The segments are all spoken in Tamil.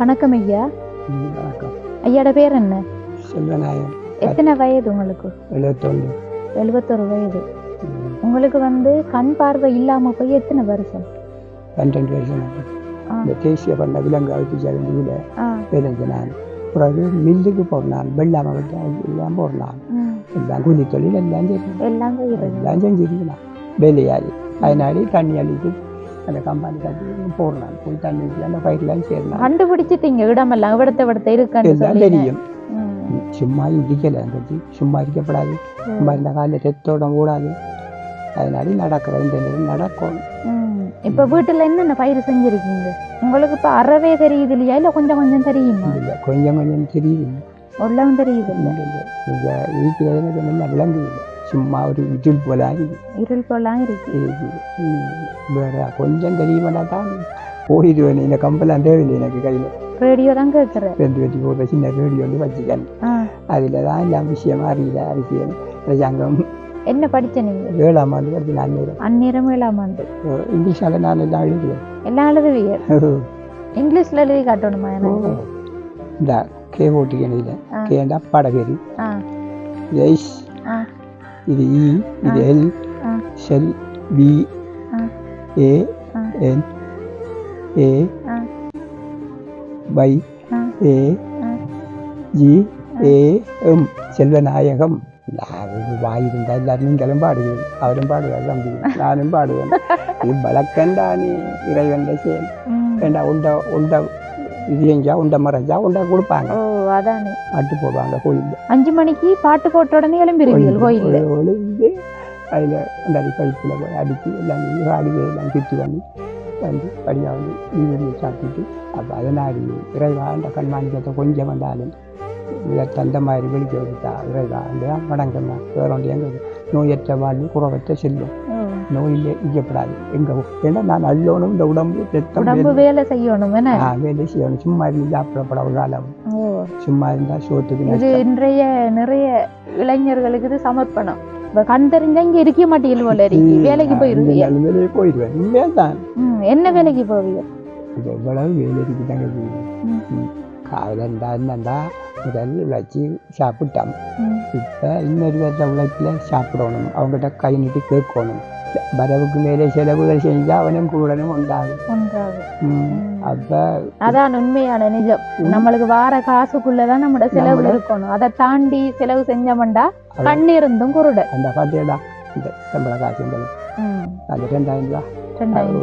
வணக்கம் ஐயா. வணக்கம். ஐயாட பேர் என்ன? செல்வநாயகம். எத்தனை வயது உங்களுக்கு? 71. 71 வயது. உங்களுக்கு வந்து கண் பார்வை இல்லாம போய் எத்தனை வருஷம்? 12 வருஷம். இந்த தேசிய பண்ண விலங்கு அழுத்திச்சால வேலைஞ்ச நான் பிறகு மில்லுக்கு போனான், வெள்ளாம எல்லாம் போனான், எல்லாம் கூலி தொழில் எல்லாம் எல்லாம் செஞ்சிருந்தான் வேலையாளி. அதனாடி தண்ணி அழித்து அந்த கம்பெனி கட்டி போடுறான், போய் தண்ணி அந்த பயிரெல்லாம் சேர்ந்தான். கண்டுபிடிச்சிட்டீங்க இடமெல்லாம் விடத்த எல்லாம் தெரியும். சும்மா இடிக்கல, சும்மா இருக்கப்படாது, சும்மா இந்த காலில் ரத்தோட கூடாது. அதனால நடக்கிற இந்த நடக்கும். இப்ப வீட்டுல என்னென்ன பயிர் செஞ்சிருக்கீங்க? உங்களுக்கு இப்ப அறவே தெரியுது இல்லையா, இல்ல கொஞ்சம் கொஞ்சம் தெரியுமா? இல்ல கொஞ்சம் கொஞ்சம் தெரியுது, உள்ளவும் தெரியுது. நீங்க இருக்கிறது நல்லா விளங்கு இல்லை, சும்மா ஒரு இருள் போலாம் இருக்கு. வேற கொஞ்சம் தெரியுமாடா தான் போயிடுவேன். இந்த கம்பெல்லாம் தேவையில்லை எனக்கு. கையில ரேடியோ தான் கேட்குறேன், 2 வெட்டி போடுற சின்ன ரேடியோ வந்து வச்சுக்கேன். அதுல தான் எல்லாம் விஷயமா அறியல அரசியல் அரசாங்கம். என்ன படிச்ச நீங்க? 7ஆம் ஆண்டு படிச்சு. அந்நேரம் 7ஆம் ஆண்டு. இங்கிலீஷால நான் எல்லாம் எழுதுவேன். எல்லாம் எழுதுவீங்க? இங்கிலீஷ்ல எழுதி காட்டணுமா எனக்கு? இந்த கே ஓட்டிக்கணில கேண்டா படகேரி, எஸ் இது இ, இது எல், ஷெல், B, A, N, A, by, A, G, A, M, Selvanayagam. வாயிருந்தா எல்லாரும் நீங்களும் பாடுவேன், அவரும் பாடுவார், தம்பி நானும் பாடுவேன். இது வழக்கண்டானே இறைவன் செயல். ஏண்டா உண்ட உண்ட இது செஞ்சா உண்ட மறைஞ்சா உண்டா கொடுப்பாங்க, பாட்டு போடுவாங்க கோயிலில். 5 மணிக்கு பாட்டு போட்ட உடனே எழும்பிடுவீங்க கோயிலில். ஒளிந்து அதில் அந்த பைப்பில் போய் அடித்து எல்லாம் ஆடிவே எல்லாம் சுற்றி வந்து படியாக வந்து வீடு சாப்பிட்டுட்டு அப்போ அதனால் இறைவா அந்த கண்மாணிக்கத்தை கொஞ்சம் வந்தாலும் இதை தந்த மாதிரி வெளிக்க விட்டா இறைவா இல்லையா வணங்கம்மா. வேற ஒன்று எங்கே நோயற்ற வாழ்வு குறவற்ற செல்லும், நோயில் இயக்கப்படாது எங்க. ஏன்னா நான் அல்லோனும் இந்த உடம்பு வேலை செய்யணும், வேலை செய்யணும். சும்மா இருந்து சாப்பிடப்பட ஒரு காலம், சும்மா இருந்தா சோத்துக்கு. இது இன்றைய நிறைய இளைஞர்களுக்கு இது சமர்ப்பணம். கண் தெரிஞ்சா இங்க இருக்க மாட்டீங்க போல இருக்கு, வேலைக்கு போயிருவீங்க. வேலைக்கு போயிடுவேன். உண்மையா தான். என்ன வேலைக்கு போவீங்க? எவ்வளவு வேலைக்கு தாங்க காலண்டா முதல் உழைச்சி சாப்பிட்டோம். இப்போ இன்னொரு பேர்த்த உழைப்பில் சாப்பிடணும், அவங்ககிட்ட கை நீட்டி கேட்கணும். வரவுக்கு மேலே செலவுகள் செஞ்சா அவனும் கூடனும் உண்டாகும். அப்ப அதான் உண்மையான நிஜம். நம்மளுக்கு வார காசுக்குள்ளதான் நம்மளோட செலவு இருக்கணும். அதை தாண்டி செலவு செஞ்சோம்டா கண்ணிருந்தும் குருட. அந்த பாத்தியடா இந்த சம்பள காசு அது 2000 ரூபா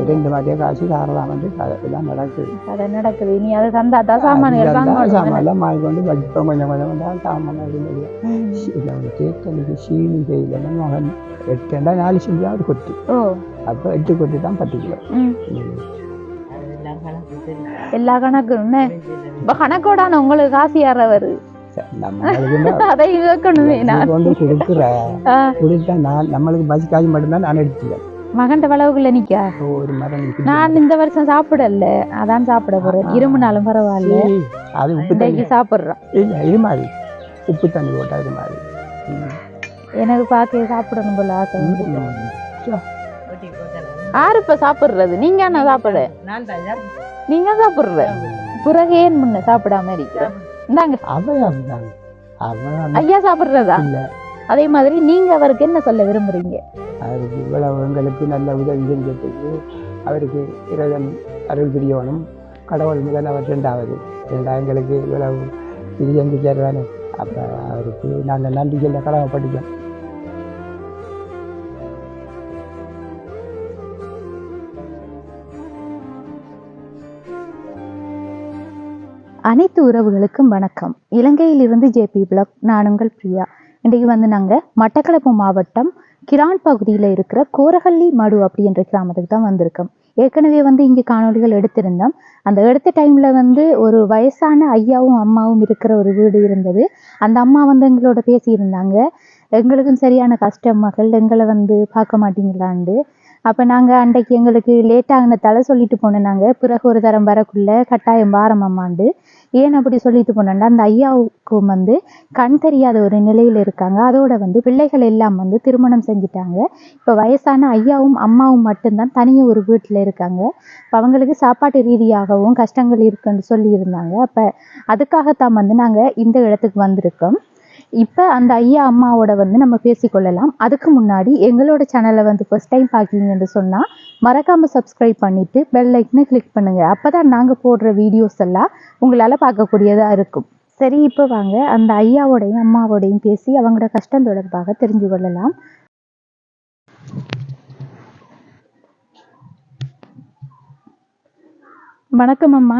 2 மாதம் காசு தாரலாம் வந்து அதெல்லாம் நடக்குது. நீ அதை தந்தாதான் சாமான்கள் சாமான்லாம் வாங்கி கொண்டு வச்சுப்போம். கொஞ்சம் கொஞ்சம் வந்தால் சாமான் தேர்தலுக்கு சீனி கையில் மகன் 4 சிம்பிளா ஒரு கொட்டு. அப்போ 8 கொட்டு தான் 10 கிலோ. எல்லா கணக்கும் இப்ப கணக்கோடான உங்களுக்கு காசு யாரவர் நம்மளுக்கு பஸ் காசு மட்டும்தான் நான் எடுத்துக்கிறேன். மகன் வளவுக்குள்ள நிக்கா நான் இந்த வருஷம் சாப்பிடல, அதான் சாப்பிட போறேன். இருமுனாலும் பரவாயில்ல, அது உப்பு தண்ணி சாப்பிடுறோம். இது மாதிரி உப்பு தண்ணி போட்டா இது மாதிரி எனக்கு பார்க்க சாப்பிடணும் போல ஆசை. யாரு இப்ப சாப்பிடுறது? நீங்க என்ன சாப்பிட? நீங்க சாப்பிடுற பிறகு ஏன் முன்ன சாப்பிடாம இருக்கிறேன். ஐயா சாப்பிடுறதா? அதே மாதிரி நீங்க அவருக்கு என்ன சொல்ல விரும்புறீங்க? அவருக்கு இவ்வளவு எங்களுக்கு நல்ல உதவி செஞ்சதுக்கு அவருக்கு இறைவன் அருள் புரியணும். கடவுள் முதல் அவர் 2வது எங்களுக்கு இவ்வளவு இது செஞ்சு சேர்றானே. அப்போ அவருக்கு நாங்கள் நன்றி சொல்ல கடமைப்பட்டுக்கோம். அனைத்து உறவுகளுக்கும் வணக்கம். இலங்கையிலிருந்து ஜேபி பிளாக், நான் உங்கள் பிரியா. இன்றைக்கு வந்து நாங்கள் மட்டக்களப்பு மாவட்டம் கிரான் பகுதியில் இருக்கிற கோரஹள்ளி மடு அப்படின்ற கிராமத்துக்கு தான் வந்திருக்கோம். ஏற்கனவே வந்து இங்கே காணொலிகள் எடுத்திருந்தோம். அந்த எடுத்த டைமில் வந்து ஒரு வயசான ஐயாவும் அம்மாவும் இருக்கிற ஒரு வீடு இருந்தது. அந்த அம்மா வந்து எங்களோட பேசியிருந்தாங்க, எங்களுக்கும் சரியான கஷ்டம் மகள், எங்களை வந்து பார்க்க மாட்டீங்களான்னு. அப்போ நாங்கள் அன்றைக்கு எங்களுக்கு லேட்டாகினத்தால சொல்லிட்டு போனோம். நாங்கள் பிறகு ஒரு தரம் வரக்குள்ள கட்டாயம் வாரம் அம்மாண்டு. ஏன் அப்படி சொல்லிட்டு போனேன்னா அந்த ஐயாவுக்கும் வந்து கண் தெரியாத ஒரு நிலையில இருக்காங்க. அதோட வந்து பிள்ளைகள் எல்லாம் வந்து திருமணம் செஞ்சுட்டாங்க. இப்போ வயசான ஐயாவும் அம்மாவும் மட்டும்தான் தனியே ஒரு வீட்டில் இருக்காங்க. இப்போ அவங்களுக்கு சாப்பாட்டு ரீதியாகவும் கஷ்டங்கள் இருக்குன்னு சொல்லியிருந்தாங்க. அப்போ அதுக்காகத்தான் வந்து நாங்கள் இந்த இடத்துக்கு வந்திருக்கோம். இப்போ அந்த ஐயா அம்மாவோட வந்து நம்ம பேசிக்கொள்ளலாம். அதுக்கு முன்னாடி எங்களோட சேனலை வந்து ஃபர்ஸ்ட் டைம் பார்க்கிங்கன்னு சொன்னால் மறக்காமல் சப்ஸ்கிரைப் பண்ணிவிட்டு பெல் ஐக்கனை கிளிக் பண்ணுங்கள். அப்போ தான் நாங்கள் போடுற வீடியோஸ் எல்லாம் உங்களால் பார்க்கக்கூடியதாக இருக்கும். சரி, இப்போ வாங்க அந்த ஐயாவோடையும் அம்மாவோடையும் பேசி அவங்களோட கஷ்டம் தொடர்பாக தெரிஞ்சு கொள்ளலாம். வணக்கம் அம்மா.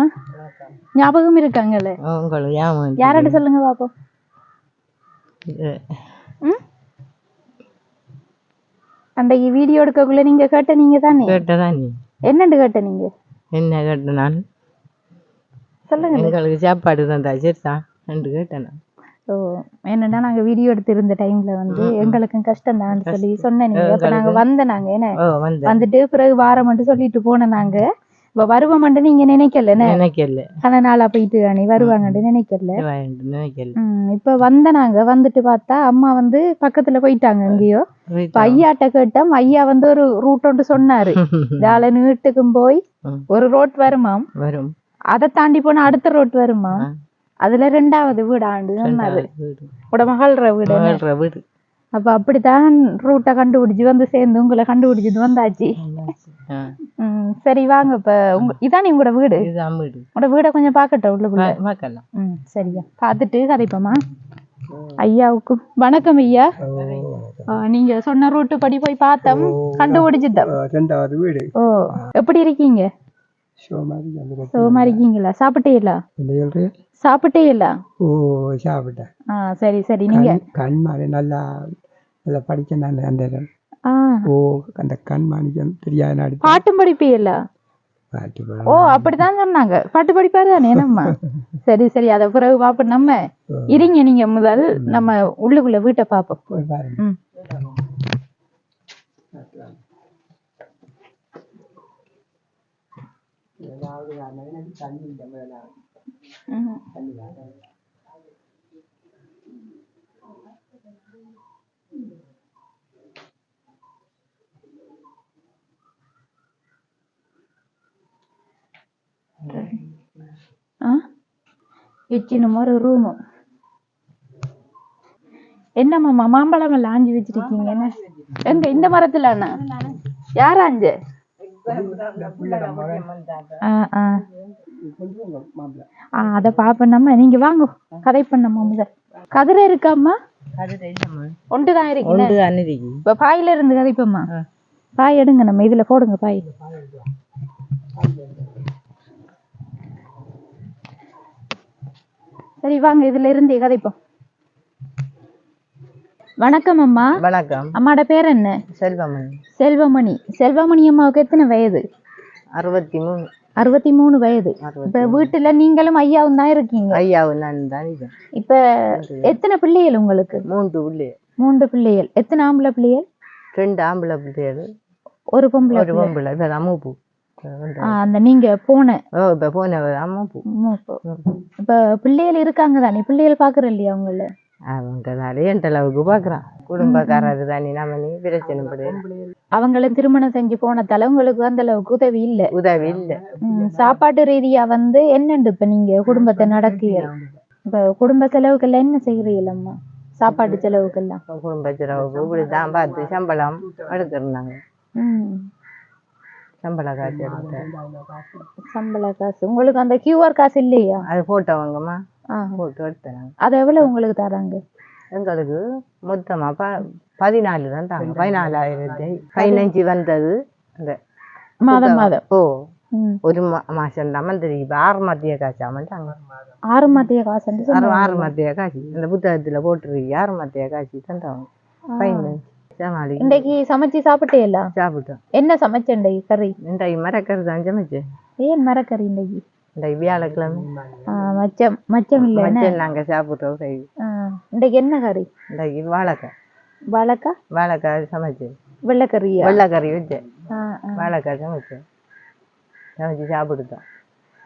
ஞாபகம் இருக்காங்களே? யார்கிட்ட சொல்லுங்க பாப்போம். அன்றைக்கு வீடியோ எடுக்கக்குள்ள நீங்க கேட்ட நீங்க தானே? கேட்டதான். என்னண்டு கேட்ட நீங்க? என்ன கேட்ட நான்? சொல்லுங்க. எங்களுக்கு சாப்பாடு தந்தா சரிதான் என்று கேட்டேன். ஓ, என்னன்னா நாங்க வீடியோ எடுத்திருந்த டைம்ல வந்து எங்களுக்கும் கஷ்டம் தான் சொல்லி சொன்னேன் நீங்க. அப்ப நாங்க வந்தேன் என்ன வந்துட்டு பிறகு வாரம் மட்டும் சொல்லிட்டு போனேன். நாங்க இப்ப வருவோம்ட்டு நீங்க நினைக்கல கன நாளா போயிட்டு அணி வருவாங்கன்னு நினைக்கல. இப்ப நாங்க வந்துட்டு பார்த்தா அம்மா வந்து பக்கத்துல போயிட்டாங்க எங்கேயோ. இப்ப ஐயாட்ட கேட்டோம். ஐயா வந்து ஒரு ரூட் ஒன்று சொன்னாரு. ஜால வீட்டுக்கும் போய் ஒரு ரோட் வருமாம், அதை தாண்டி போனா அடுத்த ரோட் வருமா, அதுல 2வது வீடு ஆண்டு சொன்னாரு. மகள்ற வீடு. அப்ப அப்படித்தான் ரூட்டை கண்டுபிடிச்சு வந்து சேர்ந்து உங்களை கண்டுபிடிச்சிட்டு வந்தாச்சு. சரி வாங்க. இப்ப இதானே உங்களோட வீடு? உங்களோட வீடை கொஞ்சம் பாக்கட்டும் உள்ளுக்குள்ள. சரியா, பாத்துட்டு கதைப்போமா. ஐயாவுக்கும் வணக்கம் ஐயா. நீங்க சொன்ன ரூட்டு படி போய் பார்த்தோம், கண்டுபிடிச்சிட்டோம். 2வது வீடு. ஓ, எப்படி இருக்கீங்க? சோமா இருக்கீங்களா? சாப்பிட்டீங்களா? சாப்பிட்டீங்களா? ஓ, சாப்பிட்டேன். சரி சரி. நீங்க கண் மாதிரி நல்லா நல்லா படிச்சேன் நான். அந்த ஓ, அந்த கண் மாணிக்கம் தெரியாது. பாட்டும் படிப்பீங்களா? ஓ, அப்படிதான் சொன்னாங்க. பாட்டு படிப்பாரு தானே நம்ம. சரி சரி, அத பிறகு பாப்போம். நம்ம இருங்க, நீங்க முதல் நம்ம உள்ளுக்குள்ள வீட்டை பாப்போம். கிச்சனும் ஒரு ரூமும். என்னம்மா மாம்பழம் எல்லாம் ஆஞ்சு வச்சிருக்கீங்க? எங்க இந்த மரத்துல அண்ணா யார் ஆஞ்சு? அத பாப்போம். நீங்க வாங்க கதை பண்ணம்மா. முதல் கதிரை இருக்காம்மா? ஒன்றுதான் இருக்கு. இப்ப பாயில இருந்து கதைப்போம்மா. பாய் எடுங்க, நம்ம இதுல போடுங்க பாய். சரி வாங்க, இதுல இருந்து கதைப்போம். வணக்கம் அம்மா. வணக்கம். அம்மாட பேர் என்ன? செல்வமணி. செல்வமணி. செல்வமணி அம்மாவுக்கு எத்தனை வயது? 63. 63 வயது. இப்ப வீட்டுல நீங்களும் ஐயாவும் தான் இருக்கீங்க? ஐயாவும் நான் தான். இப்ப எத்தனை பிள்ளைகள் உங்களுக்கு? 3 பிள்ளைகள். 3 பிள்ளைகள். எத்தனை ஆம்பளை பிள்ளைகள்? 2 ஆம்பளை பிள்ளைகள், ஒரு பொம்பளை. ஒரு பொம்பளை. இப்ப அம்மாப்பூ. அந்த நீங்க போன அம்மாப்பூ. இப்ப பிள்ளைகள் இருக்காங்க தானே? பிள்ளைகள் பாக்குற இல்லையா உங்கள? அவங்களால என் அளவுக்கு பாக்குறான். குடும்பக்காரரு தானே, நம்ம நீ பிரச்சனை. அவங்களும் திருமணம் செஞ்சு போனதால உங்களுக்கு அந்த அளவுக்கு உதவி இல்ல. சாப்பாட்டு ரீதியா வந்து என்னண்டு இப்ப நீங்க குடும்பத்தை நடக்கிய இப்ப குடும்ப செலவுக்கெல்லாம் என்ன செய்யறீங்களம்மா? சாப்பாட்டு செலவுக்கெல்லாம்? குடும்ப செலவுக்கு இப்படிதான் பார்த்து சம்பளம் எடுத்துருந்தாங்க. சம்பள காசு உங்களுக்கு அந்த QR காசு இல்லையா? அது போட்டோவாங்கம்மா, போட்டு எடுத்துறாங்க. அது எவ்வளவு உங்களுக்கு தராங்க? எங்களுக்கு மொத்தமா 14 தான் தாங்க. 14,015 வந்தது அந்த மாதம். ஓ, ஒரு மாசம் தான் வந்தது. இப்ப 6 மத்திய காசு ஆமாட்டாங்க. 6 மத்திய காசு? 6 மத்திய காசு இந்த புத்தகத்துல போட்டுருக்கு. 6 மத்திய காசு தந்தாங்க. இன்னைக்கு சமைச்சு சாப்பிட்டேல? சாப்பிட்டோம். என்ன சமைச்சேன் கறி? இன்றைக்கு மரக்கறி தான் சமைச்சேன். ஏன் மரக்கறி? இன்னைக்கு வியாழக்கிழமை. மச்சம் இல்ல நாங்க சாப்பிட்டோம். இன்னைக்கு என்ன கறி? இன்றைக்கு வாழைக்காய் சமைச்சேன். வெள்ளைக்கறி? வெள்ளைக்கறி வச்சேன். வாழைக்காய் சமைச்சு சாப்பிட்டுட்டோம்.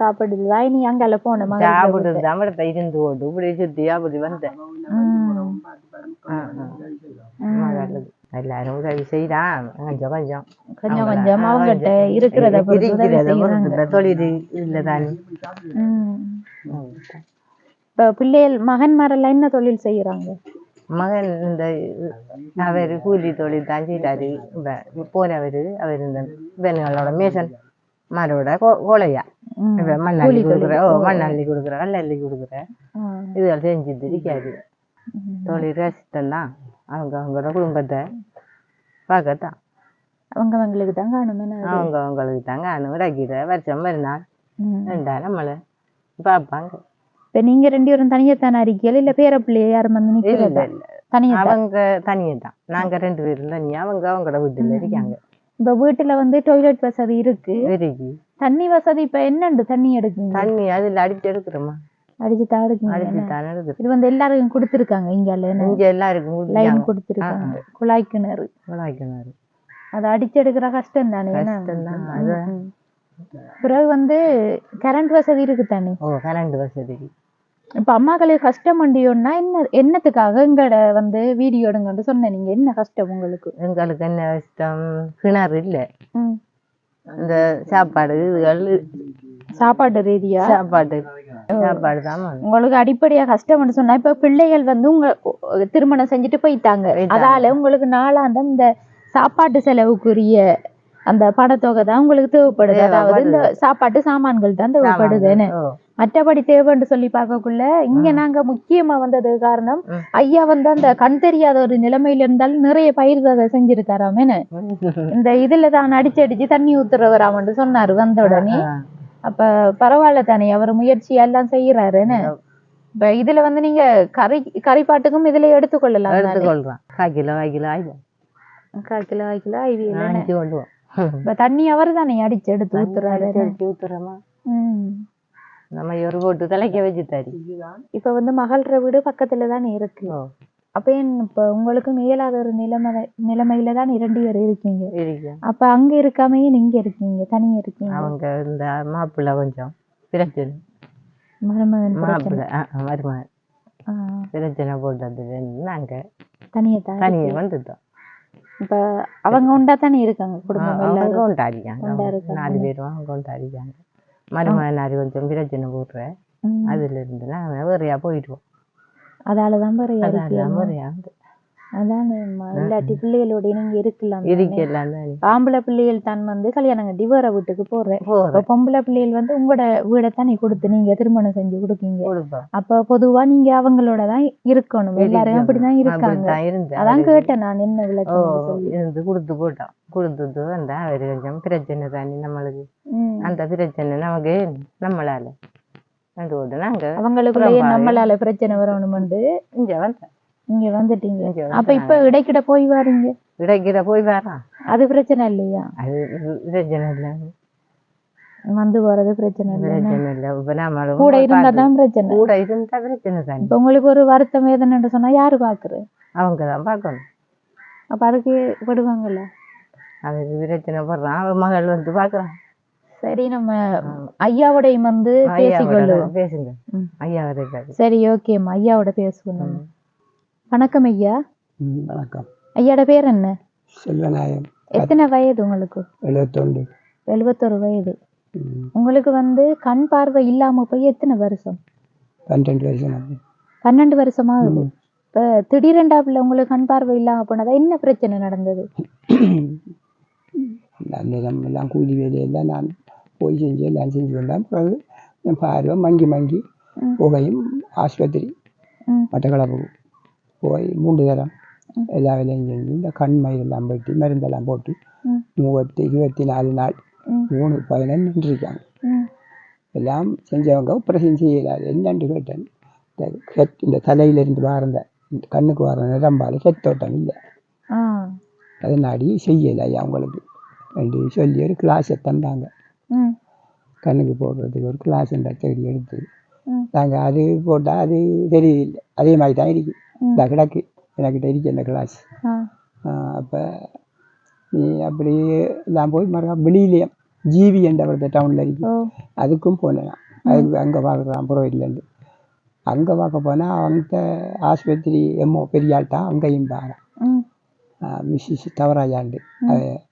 சாப்பிடுது நீ அங்கால போன சாப்பிடுறது தமிழத்தை இருந்து ஓடு இப்படி சுத்தி அப்படி வந்தேன். எல்லாரும் உதவி செய்யறான் கொஞ்சம் கொஞ்சம் கொஞ்சம் கொஞ்சம் அவங்ககிட்ட இருக்கிறத தொழில் இல்லதானே. இப்ப பிள்ளைகள் மகன்மாரெல்லாம் என்ன தொழில் செய்யறாங்க? மகன் இந்த அவரு கூலி தொழில் தான் செய்யறாரு. போனவரு அவர் இந்த பெண்களோட மேசன் மாரோட கோலையா மண்ணள்ளி கொடுக்குற மண்ணள்ளி கொடுக்குற கல்லள்ளி கொடுக்குற இதுகள் செஞ்சுட்டு இருக்காரு. தொழில் ரசித்தந்தான் அவங்க அவங்களோட குடும்பத்தை பார்க்கத்தான் அவங்களுக்கு தான் காணும். அவங்களுக்கு தான் காணும். இறக்கிற வருஷம் மறுநாள் ரெண்டா நம்மளை பார்ப்பாங்க. இப்ப நீங்க 2 பேரும் தனியத்தான அறிக்கையில இல்ல பேர பிள்ளைய யாரும் வந்து நிக்கிறதா? அவங்க தனியே தான். நாங்க 2 பேரும் தனியா அவங்க அவங்களோட வீட்டுல இருக்காங்க. இப்ப வீட்டுல வந்து டாய்லெட் வசதி இருக்கு, தண்ணி வசதி இப்ப என்னண்டு தண்ணி எடுக்குங்க? தண்ணி அதுல அடிச்சு எடுக்கிறோமா? அடிச்சுதான் எடுக்குங்க. இது வந்து எல்லாருக்கும் கொடுத்துருக்காங்க. இங்க எல்லாருக்கும் லைன் கொடுத்துருக்காங்க. குழாய் கிணறு அதை அடிச்சு எடுக்கிற கஷ்டம் தானே. பிறகு வந்து கரண்ட் வசதி இருக்கு தானே? கரண்ட் வசதி. இப்ப அம்மாக்களுக்கு கஷ்டம் வண்டியோன்னா என்னத்துக்காக எங்கட வந்து வீடியோ எடுங்கன்னு சொன்ன நீங்க? என்ன கஷ்டம் உங்களுக்கு? எங்களுக்கு என்ன கஷ்டம்? கிணறு இல்ல, இந்த சாப்பாடு இதுகள் சாப்பாடு ரீதியா சாப்பாடு தான் உங்களுக்கு அடிப்படையா கஷ்டம்னு சொன்னா. இப்ப பிள்ளைகள் வந்து உங்க திருமணம் செஞ்சுட்டு போயிட்டாங்க, அதால உங்களுக்கு நாளாந்தம் இந்த சாப்பாட்டு செலவுக்குரிய அந்த பணத்தொகை தான் உங்களுக்கு தேவைப்படுது. அதாவது இந்த சாப்பாட்டு சாமான்கள் தான் தேவைப்படுதுன்னு. மற்றபடி தேவைன்னு சொல்லி பார்க்கக்குள்ள இங்க நாங்க முக்கியமா வந்தது காரணம் ஐயா வந்து அந்த கண் தெரியாத ஒரு நிலைமையில இருந்தாலும் நிறைய பயிர் வகை செஞ்சிருக்காராமேன்னு இந்த இதுல தான் அடிச்சு தண்ணி ஊத்துறவராமன்னு சொன்னாரு வந்த உடனே. அப்ப பரவாயில்ல தானே, அவர் முயற்சி எல்லாம் செய்யறாருன்னு. இப்ப இதுல வந்து நீங்க கறிப்பாட்டுக்கும் இதுல எடுத்துக்கொள்ளலாம். 1/4 கிலோ 1/4 கிலோ ஐவி இப்ப தண்ணி அவர் தானே அடிச்சு எடுத்து ஊத்துறமா? நம்ம ஒரு போட்டு தலைக்க வச்சு தரி. இப்ப வந்து மகள்ற வீடு பக்கத்துல தானே இருக்கு. அப்ப இப்ப உங்களுக்கு மேலாத ஒரு நிலைமையில தான் 2 பேர் இருக்கீங்க. அப்ப அங்க இருக்காமையே நீங்க இருக்கீங்க, தனியா இருக்கீங்க. அவங்க இந்த மாப்பிள்ளை கொஞ்சம் பிரச்சனை, மருமகன் மருமகன் பிரச்சனை போட்டது நாங்க தனியா வந்துட்டோம். இப்ப அவங்க உண்டா தானே இருக்காங்க, குடும்பம் எல்லாரும் கொண்டாடிக்காங்க. 4 பேரும் அவங்க கொண்டாடிக்காங்க. மருமகனாரு கொஞ்சம் பிரச்சனை போடுற அதுல இருந்து நாங்க வேறையா போயிடுவோம். அதாலதான் இல்லாட்டி பிள்ளைகளோட நீங்க இருக்கலாம். ஆம்பளை பிள்ளைகள் தான் வந்து கல்யாணம் கட்டி வேற வீட்டுக்கு போறேன். பொம்பளை பிள்ளைகள் வந்து உங்களோட வீடத்தானே கொடுத்து நீங்க திருமணம் செஞ்சு கொடுக்கீங்க. அப்ப பொதுவா நீங்க அவங்களோடதான் இருக்கணும். எல்லாரும் அப்படிதான் இருக்காங்க. அதான் கேட்டேன் நான் என்ன விளக்கம் கொடுத்து போட்டோம். கொடுத்துட்டு வந்தா அவரு கொஞ்சம் பிரச்சனை தானே நம்மளுக்கு. அந்த பிரச்சனை நமக்கு நம்மளால அவங்களுக்குள்ளேயே நம்மளால பிரச்சனை வரணும்னு இங்க வந்துட்டீங்க. அப்ப இப்ப இடைக்கிட போய் வாரீங்க? இடைக்கிட போய் வரா, அது பிரச்சனை இல்லையா? அது பிரச்சனை இல்ல, வந்து போறது பிரச்சனை இல்ல. கூட இருந்தாதான் பிரச்சனை. கூட இருந்தா பிரச்சனை தான். இப்ப உங்களுக்கு ஒரு வருத்தம் ஏதுன்னு சொன்னா யாரு பாக்குறது? அவங்கதான் பாக்கணும். அப்ப அதுக்கு விடுவாங்கல்ல? அதுக்கு பிரச்சனை படுறான், அவன் மகள் வந்து பாக்குறான். சரி, நம்ம ஐயாவோடையும் வந்து பேசிக்கொள்ளுவோம். பேசுங்க ஐயாவோட. சரி, ஓகேம்மா, ஐயாவோட பேசுவோம். வணக்கம் ஐயா. வணக்கம். ஐயாவோட பேர் என்ன? செல்வநாயகம். எத்தனை வயது உங்களுக்கு? 71 வயது. உங்களுக்கு வந்து கண் பார்வை இல்லாம போய் எத்தனை வருஷம்? 12 வருஷம். 12 வருஷமா ஆகுது. இப்ப திடீரெண்டாப்புல உங்களுக்கு கண் பார்வை இல்லாம போனதா? என்ன பிரச்சனை நடந்தது? எல்லாம் கூலி வேலையெல்லாம் நான் போய் செஞ்சு எல்லாம் செஞ்சு வந்தேன். பிறகு என் பார்வை மங்கி புகையும் ஆஸ்பத்திரி மட்டக்களப்பு போய் 3 தரம் எல்லா வேலையும் செஞ்சு இந்த கண் மயிரெல்லாம் வெட்டி மருந்தெல்லாம் போட்டு 24 நாள் 3 நின்றுருக்காங்க. எல்லாம் செஞ்சவங்க ஆப்ரேஷன் செய்யலாது. என்னென்று கேட்டேன், இந்த தலையிலிருந்து வார்ந்த கண்ணுக்கு வர நிரம்பால செத்தோட்டம் இல்லை, அதனாடி செய்யலை அவங்களுக்கு என்று சொல்லி ஒரு கிளாஸை தந்தாங்க. கண்ணுக்கு போடுறதுக்கு ஒரு கிளாஸ் தேடி எடுத்து நாங்கள் அது போட்டால் அது தெரியல, அதே மாதிரி தான் இருக்கு. இந்த கிடக்கு எனக்கிட்ட இருக்கு அந்த கிளாஸ். அப்போ நீ அப்படி எல்லாம் போய் மறுபடியும் வெளியிலேயும் ஜிவி என்றவர் டவுனில் இருக்கு. ஓ அதுக்கும் போனேன். அதுக்கு அங்கே பார்க்குறான் புரோயிலேருந்து. அங்கே பார்க்க போனால் அவங்க ஆஸ்பத்திரி எம்மோ பெரிய ஆள்ட்டா அங்கேயும் பாரு ம் மிஸ்ஸஸ் தவராஜாண்டு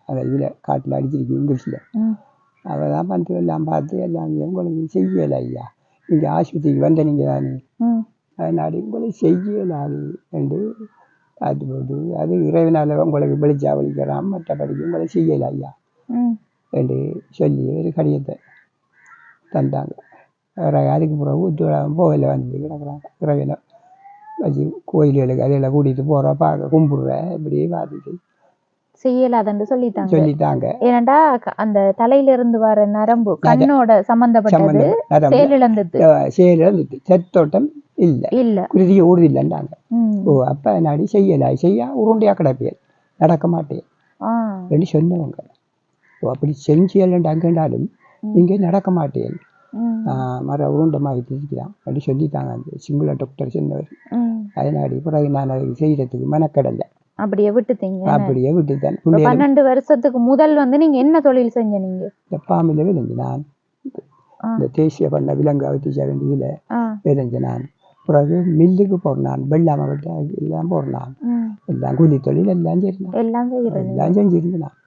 அதை இதில் காட்டில் அடிச்சிருக்கு இங்கிலீஷில். ம் அவள் தான் வந்து எல்லாம் பார்த்து எல்லாம் உங்களுக்கு செய்யலை ஐயா, நீங்கள் ஆஸ்பத்திரிக்கு வந்த நீங்கள் தானே, ம் அதனால உங்களுக்கு செய்யலாது என்று அது போது அது இறைவனால் உங்களுக்கு வெளிச்சா வலிக்கிறான், மற்றபடிக்கு உங்களை செய்யலை ஐயா ம் என்று சொல்லி ஒரு கடிதத்தை தந்தாங்க. அதுக்கு பிறகு போகல வந்து கிடக்குறாங்க. இறைவனை வச்சு கோயில்களுக்கு அதில் கூட்டிகிட்டு போகிற பார்க்க கும்பிடுற இப்படியே பார்த்துட்டு செய்யலாதன்னு சொல்லிட்டாங்க. சொல்லிட்டாங்க. ஏனண்டா அந்த தலையில இருந்து வர நரம்பு கண்ணோட சம்பந்தப்பட்டது செயலிழந்தது. செயலிழந்துட்டு செத்தோட்டம் இல்லை, இல்ல குருதியை ஊடுது இல்லைன்றாங்க. ம் ஓ அப்போ நாடி செய்யலாய் செய்யா உருண்டையாக கிடப்பேன் நடக்க மாட்டேன் ஆ அப்படின்னு சொன்னவங்க. ஓ அப்படி செஞ்சேன்டாங்கன்றாலும் இங்கே நடக்க மாட்டேன் ம் மர உருண்டமாக இருக்கிறான் அப்படி சொல்லிட்டாங்க அந்த சிங்கள டாக்டர் சொன்னவர். ம் அதனாடி பிறகு நான் அதை செய்கிறதுக்கு மெனக்கடலை, அப்படியே விட்டுட்டீங்க. அப்படியே விட்டுட்டேன். 12 வருஷத்துக்கு முதல் வந்து நீங்க என்ன தொழில் செஞ்ச நீங்க? இந்த பாம்பில் விளைஞ்சு நான் இந்த தேசிய பண்ண விலங்கு அவத்திச்ச வேண்டியதில் ஆ விளைஞ்ச நான். பிறகு மில்லுக்கு போடுறான், வெள்ளாமை விட்டு எல்லாம் போடுறான், ம் எல்லாம் கூலி தொழில் எல்லாம் செய்யலாம், எல்லாம் செய்யறேன். எல்லாம் செஞ்சிருந்தான்.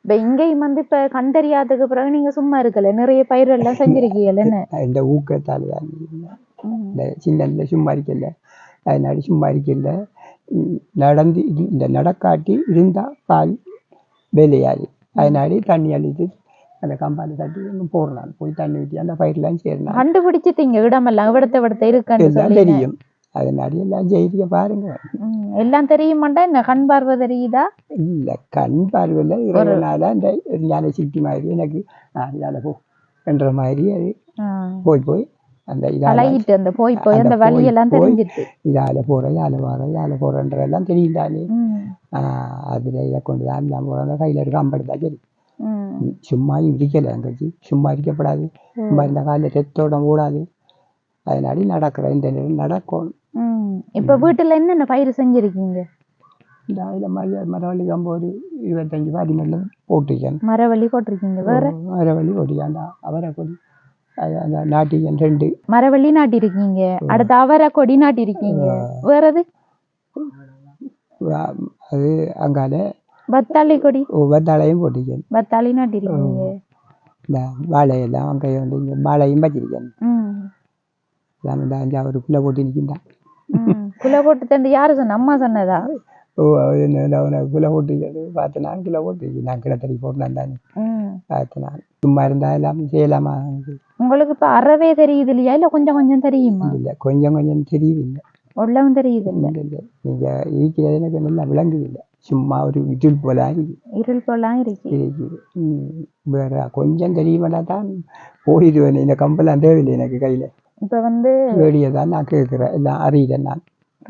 இப்ப இங்கேயும் வந்து இப்ப கண்டறியாததுக்கு பிறகு நீங்க சும்மா இருக்கல, நிறைய பயிர் எல்லாம் செஞ்சிருக்கீங்கன்னு. இந்த ஊக்கத்தால் தான் இந்த சின்ன சும்மா இருக்கல, அதனாடி சும்மா இருக்கல நடந்து இந்த நடக்காட்டி இருந்தால் பால் வேலையாது. அதனாடி தண்ணி அழித்து அந்த கம்பால் தட்டி போடுறான், போய் தண்ணி ஊற்றி அந்த பயிரெல்லாம் சேரணும். கண்டுபிடிச்சிட்டீங்க இடமெல்லாம் விடத்த இருக்குன்னு எல்லாம் தெரியும். அதனாடி எல்லாம் ஜெயிக்க பாருங்க. எல்லாம் தெரியுமாண்டா? என்ன கண் பார்வை தெரியுதா? இல்லை கண் பார்வையில் இறைவனால அந்த ஞான சிட்டி மாதிரி எனக்கு இதால போ என்ற மாதிரி அது போய் போய் அந்த பழகிட்டு அந்த போய் போய் அந்த வழியெல்லாம் தெரிஞ்சிட்டு இதால போகிற இதால வர இதால போகிறன்றதெல்லாம் தெரியுதானே. அதில் இதை கொண்டு தான் எல்லாம் போகிற கையில் இருக்க அம்படுத்தா சரி. சும்மா இருக்கலை அங்கச்சி, சும்மா இருக்கப்படாது, சும்மா இந்த காலையில் ரத்தோட ஓடாது. அதனாடி நடக்கிற இந்த நேரம் நடக்கணும். இப்போ வீட்டில் என்னென்ன பயிர் செஞ்சுருக்கீங்க? இந்த இதில் மரவள்ளி கம்பு ஒரு 25 பாதி நெல் போட்டிருக்கேன். மரவள்ளி போட்டிருக்கீங்க, வேற மரவள்ளி போட்டிருக்கேன். அவரை கொடி அந்த நாட்டிக்கன் 2 மரவள்ளி நாட்டிருக்கீங்க. அடுத்து அவரை கொடி நாட்டிருக்கீங்க. வேற அது அது அங்கால பத்தாளி கொடி வத்தாளையும் போட்டிருக்கேன். பத்தாளி நாட்டிருக்கீங்க. இந்த வாழையெல்லாம் அங்கே வந்து இங்கே வாழையும் வச்சிருக்கேன். இந்த 5 குள்ள போட்டு நிற்கின்றான். குலை போட்டு தந்து யாரு சொன்ன? அம்மா சொன்னதா? ஓ என்ன குலை போட்டிருக்கிறது பார்த்து நான் கிலோ போட்டிருக்கேன். நான் கிலோ தறி போட்டேன் தானே பார்த்து நான் சும்மா இருந்தால் எல்லாம் செய்யலாமா? உங்களுக்கு இப்போ அறவே தெரியுது இல்லையா, இல்லை கொஞ்சம் கொஞ்சம் தெரியுமா? இல்லை கொஞ்சம் கொஞ்சம் தெரியுதில்லை, உள்ளவும் தெரியுது இல்லை. நீங்கள் இருக்கிறது எனக்கு நல்லா விளங்குது இல்லை, சும்மா ஒரு இருள் போல இருள் போலாம் இருக்குது. வேற கொஞ்சம் தெரியுமாட்டா தான் போயிடுவேன். இந்த கம்பெல்லாம் தேவையில்லை எனக்கு கையில். இப்போ வந்து ரேடியோ தான் நான் கேட்குறேன், எல்லாம் அறியிறேன். நான்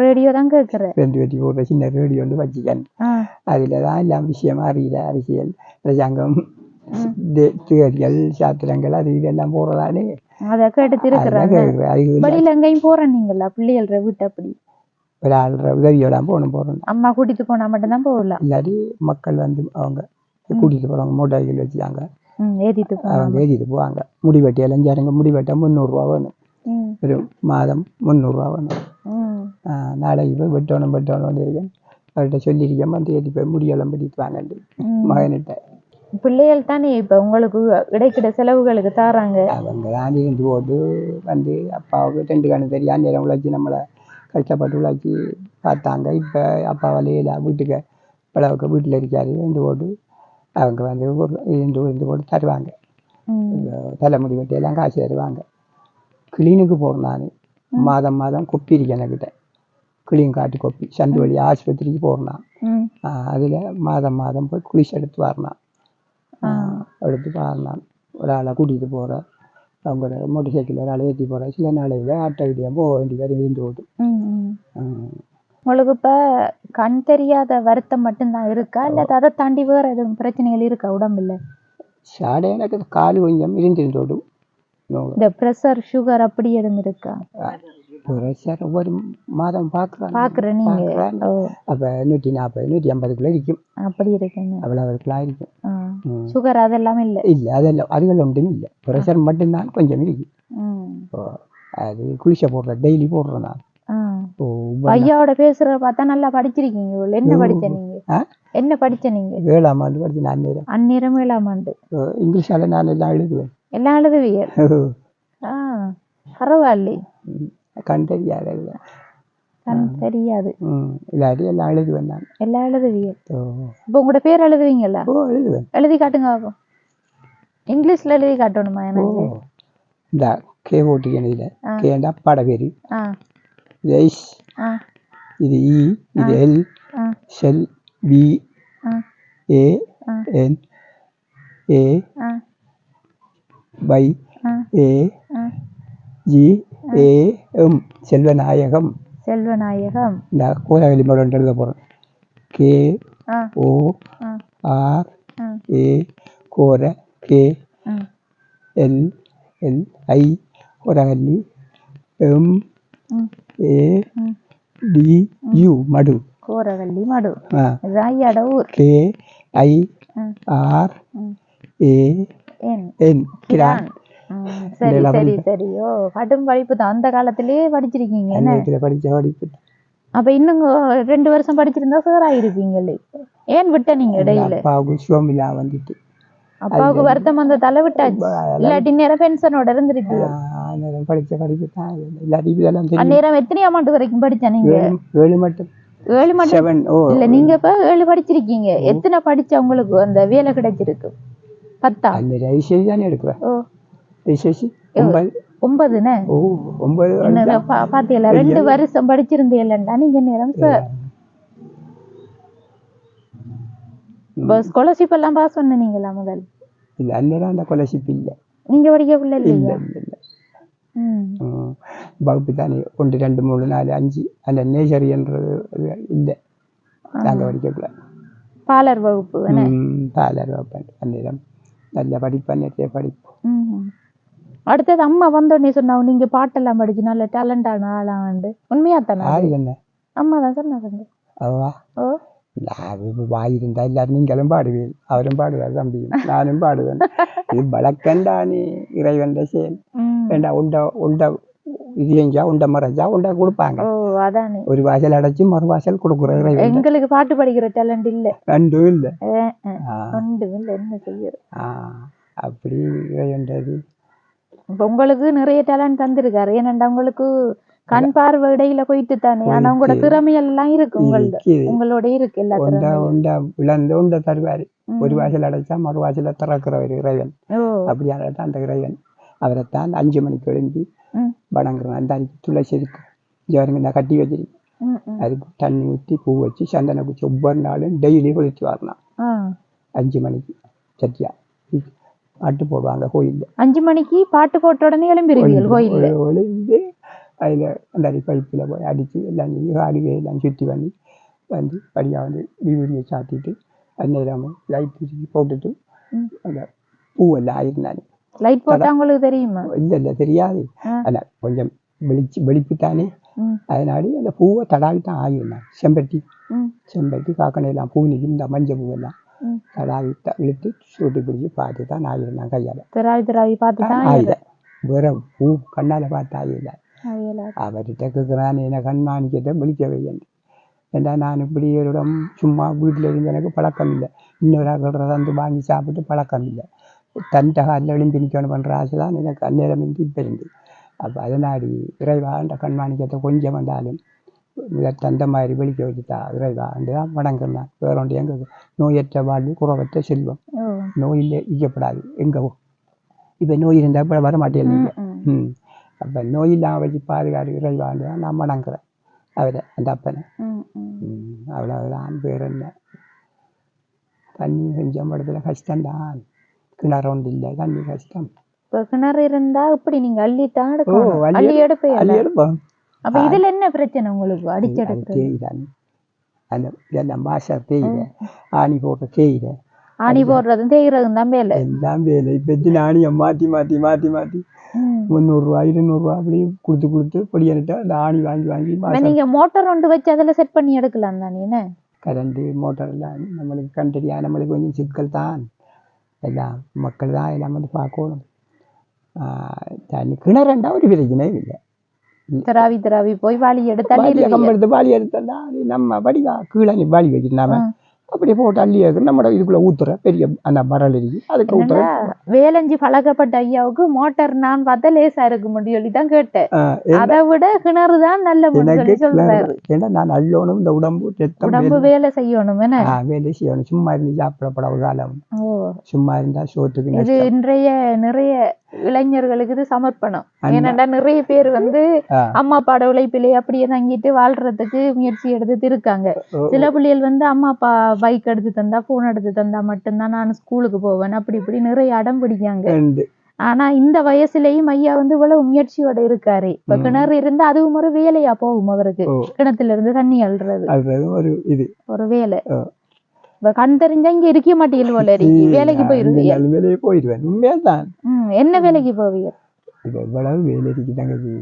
ரேடியோ தான் கேட்குறேன். 2 வெட்டி போடுற சின்ன ரேடியோ வந்து வச்சுக்கேன். அதில் தான் எல்லாம் விஷயம் அறியிற, அரசியல், அரசாங்கம், தேர்தல், சாத்திரங்கள், அது இதெல்லாம் போடுறதானே. அதை கேட்டு திருக்குறாங்க. வெளியில் எங்கேயும் போகிறேன் நீங்களா? பிள்ளைகள வீட்டு அப்படி ஒரு ஆள்ற உதவியோடாம போகிறேன். அம்மா கூட்டிகிட்டு போனால் மட்டும்தான் போகலாம். இல்லாட்டி மக்கள் வந்து அவங்க கூட்டிகிட்டு போகிறாங்க, மோட்டார்கள் வச்சுக்காங்க, ஏற்றிட்டு அவங்க ஏற்றிட்டு போவாங்க. முடி வெட்டி இளைஞருங்க முடி வெட்ட 300 ரூபா வேணும், ஒரு மாதம் 300 ரூபா வேணும். நாளைக்கு போய் வெட்டணும் இருக்கேன். அவர்கிட்ட சொல்லியிருக்கேன், வந்து ஏற்றி போய் முடியெல்லாம் வெட்டிட்டு வாங்கண்டு மகன்கிட்ட. பிள்ளைகள் தானே இப்போ உங்களுக்கு இடைக்கிட செலவுகளுக்கு தாராங்க. அவங்க தான் இருந்து போட்டு வந்து அப்பாவுக்கு 2 கணக்கு தெரியாது நேரம் உழைச்சி நம்மளை கஷ்டப்பட்டு உழைச்சி பார்த்தாங்க. இப்போ அப்பா வலையில வீட்டுக்கு பழவுக்கு வீட்டில் இருக்காது இருந்து போட்டு அவங்க வந்து இருந்து போட்டு தருவாங்க. தலைமுடி வெட்டியெல்லாம் காசு தருவாங்க. கிளீனுக்கு போகிறேன் நான், மாதம் மாதம் கொப்பி இருக்கேன் என்கிட்ட, கிளீன் காட்டு கொப்பி. சந்து வழி ஆஸ்பத்திரிக்கு போகிறேன். அதில் மாதம் மாதம் போய் குளிச்சு எடுத்து வரணும். ஒரு ஆளை கூட்டிகிட்டு போகிறேன், அவங்க மோட்டர் சைக்கிள் ஒரு ஆளை ஏற்றி போகிறேன். சில நாளையில் ஆட்டோ வீடியா போக வேண்டிய வேறு இருந்து போட்டு. உங்களுக்கு இப்போ கண் தெரியாத வருத்தம் மட்டும்தான் இருக்கா, இல்லை அதை தாண்டி வேறு எதுவும் பிரச்சனைகள் இருக்கா உடம்புல? சாடை எனக்கு கால் கொஞ்சம் இருந்துருந்தோடும். இந்த ப்ரெஷர் சுகர் அப்படி எதுவும் இருக்கா? ப்ரெஷர் ஒவ்வொரு மாதம் பார்க்குறேன் நீங்கள். அப்போ 140 150 இருக்கும். அப்படி இருக்குங்க, அவ்வளோக்குலாம் இருக்கும். சுகர் அதெல்லாம் இல்லை இல்லை அதெல்லாம் அதுகள் ஒன்றும் இல்லை ப்ரெஷர் மட்டும்தான் கொஞ்சம் இருக்கு இப்போ அது குளிச்ச போடுறேன் டெய்லி போடுறேன் நான் ஐயாவோட பேசுற பார்த்தா நல்லா படிச்சிருக்கீங்க என்ன படிச்ச நீங்க என்ன படிச்ச நீங்க 7ஆம் ஆண்டு படிச்சேன் அந்நேரம் 7ஆம் ஆண்டு இங்கிலீஷால நான் எல்லாம் எழுதுவேன் எல்லாம் எழுதுவீங்க பரவாயில்லை கண் தெரியாது தெரியாது இல்லாட்டி எல்லாம் எழுதுவேன் நான் எல்லாம் எழுதுவீங்க இப்போ உங்களோட பேர் எழுதுவீங்கல்ல எழுதுவேன் எழுதி காட்டுங்க பாப்போம் இங்கிலீஷ்ல எழுதி காட்டணுமா எனக்கு இந்த கே ஓட்டி எழுதில கேண்டா அப்பாட பேரு ஜெய்ஸ் இது இ இது எல் ஷெல் B A N A by A G A M Selvanayagam இந்த கோலவெளி மடம் எழுத போகிறேன் K O R A Kora K L L I Koraveli M A D U Madu Koraveli Madu ராயட ஊர் K I R A N Kiran சரி சரி சரியோ கடும் படிப்பு தான் அந்த காலத்திலேயே படிச்சிருக்கீங்க என்ன படிச்ச படிப்பு அப்ப இன்னும் 2 வருஷம் படிச்சிருந்தா சாராயிருப்பீங்களே ஏன் விட்ட நீங்க இடையில அப்பாவுக்கு சுவமிலா வந்துட்டு அப்பாவுக்கு வருத்தம் அந்த தலை விட்டாச்சு இல்லாட்டி நேரம் பென்ஷனோட இருந்திருக்கீங்க படிச்ச படிப்பு தான் இல்லாட்டி இதெல்லாம் அந்நேரம் எத்தனை அமௌண்ட் வரைக்கும் படிச்சா நீங்க 7 மட்டும் 7 மட்டும் இல்ல நீங்க இப்ப 7 படிச்சிருக்கீங்க எத்தனை படிச்சா உங்களுக்கு அந்த வேலை கிடைச்சிருக்கு 10 அந்த ரைசேஜ் தானே எடுக்கிறேன் ரைசேஜ் 9 பாத்தீங்களா 2 வருஷம் படிச்சிருந்தீங்களா நீங்க நேரம் சார் ஸ்காலர்ஷிப் எல்லாம் பாஸ் பண்ணீங்களா முதல் இல்ல அந்நேரம் அந்த ஸ்காலர்ஷிப் இல்ல நீங்க படிக்கவில்லை இல்லையா வகுப்பு தானே 1 2 3 4 5 அந்த நேச்சரி என்றது இல்லை நாங்கள் படிக்கல பாலர் வகுப்பு பாலர் வகுப்பு அந்நேரம் நல்ல படிப்பு நிறைய படிப்பு அடுத்தது அம்மா வந்தோடனே சொன்னாங்க நீங்க பாட்டெல்லாம் படிச்சு நல்ல டேலண்டான ஆளாண்டு உண்மையா தானே என்ன அம்மா தான் சொன்னாங்க அவா வாயிருந்தா எல்லாரும் நீங்களும் பாடுவேன் அவரும் பாடுவார் தம்பியும் நானும் பாடுவேன் இது வழக்கண்டானே இறைவன் செயல் வேண்டா உண்ட இது செஞ்சா உண்ட மறைஞ்சா உண்ட கொடுப்பாங்க ஒரு வாசல் அடைச்சு மறு வாசல் கொடுக்குற இறைவன் எங்களுக்கு பாட்டு படிக்கிற டேலண்ட் இல்ல ரெண்டும் இல்ல என்ன செய்ய அப்படி இறைவன்றது உங்களுக்கு நிறைய டேலண்ட் தந்திருக்காரு ஏனண்டா உங்களுக்கு கண் பார்வை இடையில போயிட்டு தானே ஆனா உங்களோட திறமையெல்லாம் இருக்கு உங்களோட இருக்கு எல்லா தருவாரு ஒரு வாசல் அடைச்சா மறு வாசல திறக்கிறவர் இறைவன் அப்படியான அந்த இறைவன் அவரைத்தான் 5 மணிக்கு எழுந்தி வணங்குறேன் அந்த அன்னைக்கு துளசி இருக்கு ஜவருங்க நான் கட்டி வச்சிருக்கேன் அதுக்கு தண்ணி ஊற்றி பூ வச்சு சந்தன குச்சி ஒவ்வொரு நாளும் டெய்லி குளிச்சு வரலாம் 5 மணிக்கு சத்தியா பாட்டு போடுவாங்க கோயில்ல 5 மணிக்கு பாட்டு போட்ட உடனே எழும்பிடுவீங்க கோயில்ல எழுந்து அதில் அந்த பைப்பில் போய் அடித்து எல்லாம் காடிகை எல்லாம் சுற்றி பண்ணி வந்து படியாக வந்து வீடியை சாத்திட்டு அந்நேரம் லைட் போட்டுட்டு அந்த பூவெல்லாம் ஆயிருந்தானே லைட் போட்டா உங்களுக்கு தெரியுமா இல்லை தெரியாது அல்ல கொஞ்சம் வெளிப்புத்தானே அதனாடி அந்த பூவை தடாவி தான் ஆயிருந்தான் செம்பருத்தி காக்கணையெல்லாம் பூ நிற்கும் இந்த மஞ்சள் பூவெல்லாம் தடாவி இழுத்து சூட்டி பிடிச்சி பார்த்து தான் ஆயிருந்தான் கையால் திராவி பார்த்து தான் ஆயுதம் வேற பூ கண்ணால் பார்த்து ஆயுதா அவர்கிட்ட கேட்குறான் என்ன கண்மாணிக்கத்தை விழிக்க வையன் ஏண்டா நான் இப்படி ஒரு சும்மா வீட்டில் இருந்து எனக்கு பழக்கம் இல்லை இன்னொரு ஆக்கள் வந்து வாங்கி சாப்பிட்டு பழக்கம் இல்லை தன்ட்ட காலில் எழுந்து நிற்கணும் பண்ணுற ஆசை தான் எனக்கு அந்நேரம் இருந்து இப்போ இருந்து அப்போ அதனாடி இறைவா அந்த கண்மாணிக்கத்தை கொஞ்சம் வந்தாலும் தந்த மாதிரி வெளிக்க வச்சுட்டா இறைவாண்டு தான் வணங்குறேன் வேற ஒன்று எங்கே நோயற்ற வாழ்வு குறவற்ற செல்வம் நோயில் ஈக்கப்படாது எங்கே இப்போ நோய் இருந்தால் இப்போ வர மாட்டேன் நீங்கள் அப்போ நோயில்லாமல் வச்சு பாதுகாடு இறைவாண்டு தான் நான் வணங்குறேன் அவரை அந்த அப்பனை அவ்வளவுதான் பேர் என்ன தண்ணி கொஞ்சம் இடத்துல கஷ்டம்தான் கிணறு ஒன்று இல்லை தண்ணி கஷ்டம் இப்போ கிணறு இருந்தா இப்படி நீங்க அள்ளித்தான் எடுக்கணும் அள்ளி எடுப்போம் அப்ப இதுல என்ன பிரச்சனை உங்களுக்கு அடிச்செடுக்கிறது தேய்தான் அந்த இதெல்லாம் பாஷா தேயில ஆணி போடுற தேயில ஆணி போடுறதும் தேய்கிறதும் தான் வேலை எல்லாம் வேலை இப்போ எத்தனை ஆணியை மாற்றி 300 ரூபா 200 ரூபா அப்படி கொடுத்து பொடியன்ட்டு அந்த ஆணி வாங்கி நீங்க மோட்டார் ஒன்று வச்சு அதில் செட் பண்ணி எடுக்கலாம் தானே கரண்ட் மோட்டார் எல்லாம் நம்மளுக்கு கண் தெரியாது நம்மளுக்கு கொஞ்சம் சிக்கல் தான் எல்லாம் மக்கள் தான் எல்லாம் வந்து பார்க்கணும். தண்ணி கிணறுண்டா ஒரு பிரச்சனையும் இல்லை. திராவி போய் வாளி எடுத்து கம்பெடுத்து பாலி எடுத்தா அது நம்ம வடிவா கீழே நீ பாலி வச்சுட்டு நாம அப்படியே போட்டு அள்ளி நம்ம இதுக்குள்ள ஊத்துற பெரிய அந்த மரல் இருக்கு அதுக்கு ஊத்துற. வேலஞ்சி பழக்கப்பட்ட ஐயாவுக்கு மோட்டார் நான் பார்த்தா லேசா இருக்கு முடியும் தான் கேட்டேன். அதை விட கிணறு தான் நல்ல சொல்றாரு. ஏன்னா நான் அள்ளணும் இந்த உடம்பு வேலை செய்யணும் வேலை செய்யணும். சும்மா இருந்து சாப்பிடப்பட ஒரு காலம் சும்மா இருந்தா சோத்துக்கு. இது இன்றைய நிறைய இளைஞர்களுக்கு இது சமர்ப்பணம். ஏனென்றா நிறைய பேர் வந்து அம்மா அப்பாட உழைப்பிலே அப்படியே தங்கிட்டு வாழ்றதுக்கு முயற்சி எடுத்துட்டு இருக்காங்க. சில பிள்ளைகள் வந்து அம்மா அப்பா பைக் எடுத்து தந்தா போன் எடுத்து தந்தா மட்டும்தான் நான் ஸ்கூலுக்கு போவேன் அப்படி இப்படி நிறைய அடம் பிடிக்காங்க. ஆனா இந்த வயசுலயும் ஐயா வந்து இவ்வளவு முயற்சியோட இருக்காரு. இப்ப கிணறு இருந்தா அதுவும் ஒரு வேலையா போகும் அவருக்கு. கிணத்துல இருந்து தண்ணி அள்ளுறது ஒரு வேலை. இப்ப கண் தெரிஞ்சா இங்க இருக்க மாட்டீங்க போல இருக்கு. வேலைக்கு போயிருவேன். உண்மையாதான். என்ன வேலைக்கு போவீங்க? இவ்வளவு வேலை இருக்கு தங்கச்சி.